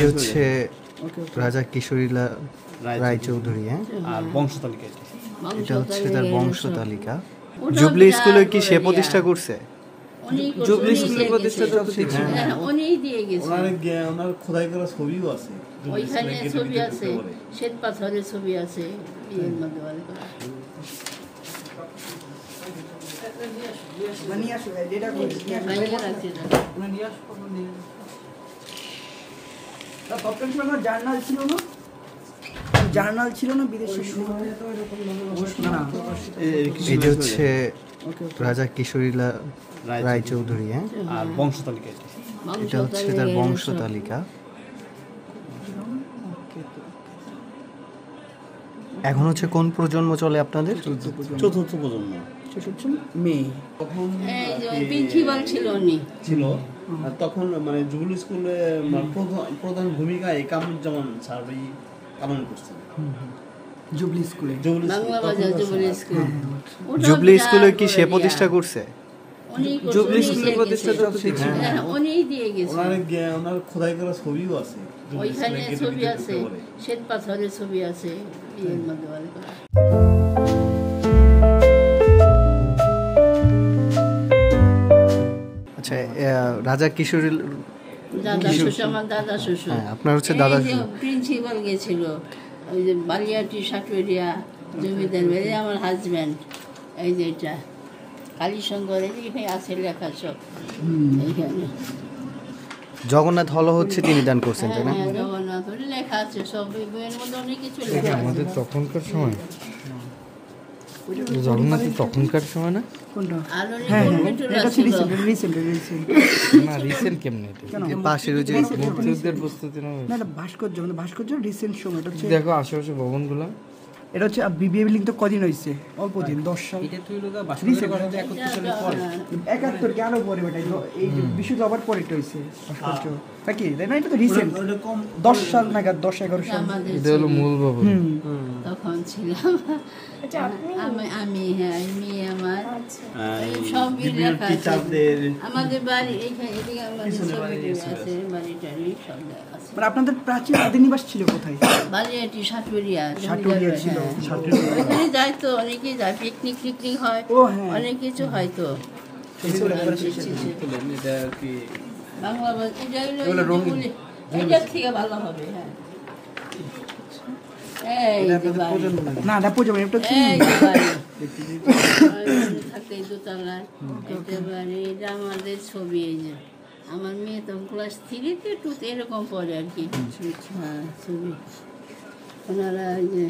এটা হচ্ছে রাজা কিশোরীলাল রায়চৌধুরী, হ্যাঁ, আর বংশতালিকা এটা হচ্ছে তার বংশতালিকা। জুবলি স্কুলে কি সে প্রতিষ্ঠা করছে? জুবলি স্কুলের প্রতিষ্ঠা তো দেখছি, উনিই দিয়ে গেছে। ওনার খোদাই করা ছবিও আছে, ওইখানে ছবি আছে, শ্বেত পাথরের ছবি আছে এর মধ্যে বলে করা। জার্নাল ছিল না বিদেশে। এটা হচ্ছে রাজা কিশোরীলাল রায়চৌধুরী, হ্যাঁ, আর বংশতালিকা এটা হচ্ছে তার বংশতালিকা। এখন হচ্ছে কোন প্রজন্ম চলে আপনাদের? চতুর্থ প্রজন্ম মেয়ে প্রিন্সিপাল ছিল উনি ছিল। আর তখন মানে জুবলি স্কুলে প্রধান ভূমিকা কামরুজ্জামান স্যার পালন করছেন। জুবলি স্কুলে বাংলা বাজার জুবলি স্কুল। জুবলি স্কুলে কি সে প্রতিষ্ঠা করছে? জুবলি স্কুলের প্রতিষ্ঠা তো দেখছি, উনিই দিয়ে গেছে। ওনার খোদাই করা ছবিও আছে, ওইখানে ছবি আছে, শ্বেত পাথরের ছবি আছে এর মধ্যে বলে করা। আচ্ছা, রাজা কিশোরী দাদা শ্বশুর, আমার দাদা শ্বশুর, হ্যাঁ, আপনার হচ্ছে দাদা শ্বশুর। প্রিন্সিপাল গেছিল ওই যে বালিয়াটি সাটুরিয়া জমিদার বাড়ি, আমার হাজব্যান্ড। এই যে এটা কালীশঙ্কর, এখানে আছে লেখা সব এইখানে। জগন্নাথ হল হচ্ছে তিনি দান করছেন, তাই না? হ্যাঁ, জগন্নাথ লেখা আছে সব, এই বইয়ের মধ্যে অনেক কিছু লেখা আছে। আমাদের তখনকার সময়, জগন্নাথের তখনকার সময় না? কোনটা? আর অনেক কম্পিউটার ছিল। না, রিসেন্ট কেমনে এটা? পাশের ওই যে মুক্তিযুদ্ধের প্রস্তুতি না? না, এটা ভাস্কর্য রিসেন্ট সময়। এটা হচ্ছে, দেখো আশেপাশে ভবনগুলো, এটা হচ্ছে বিবিএ বিল্ডিং তো কদিন হয়েছে, অল্প দিন, 10 সাল। এটা তুই লোকা বাসুদেব করা যায় 71 সালের পরে। 71 কেন পরে বেটা, এই যে বিশ্ব জবার পরে এটা হয়েছে ভাস্কর্য নাকি, তাই না? এটা তো রিসেন্ট, 10 সাল নাগাদ, 10-11 সাল। আমাদের এটা হলো মূল ভবন। তখন ছিলাম আমি, হ্যাঁ, মেয়ে আমার সবই লেখা আছে। আমাদের বাড়ি এইখানে, এদিকে আমাদের ছবি আছে, বাড়ি টাড়ি সব লেখা আছে। মানে আপনাদের প্রাচীন আদি নিবাস ছিল কোথায়? বালিয়াটি সাটুরিয়া ছিল। ওখানে যায় তো, অনেকেই যায়, পিকনিক হয়, ও হ্যাঁ, অনেক কিছু হয় তো। এটা কি বাংলা এটার থেকে ভালো হবে। হ্যাঁ, এই যে বাড়ি, না না প্রজন্ম, এটা হচ্ছে এই যে বাড়ি থাকে দোতলায়, এটা বাড়ি। এটা আমাদের ছবি। এই যে আমার মেয়ে তো ক্লাস 3-তে 2-তে এরকম পড়ে আর কি। হ্যাঁ, ছবি ওনারা এই যে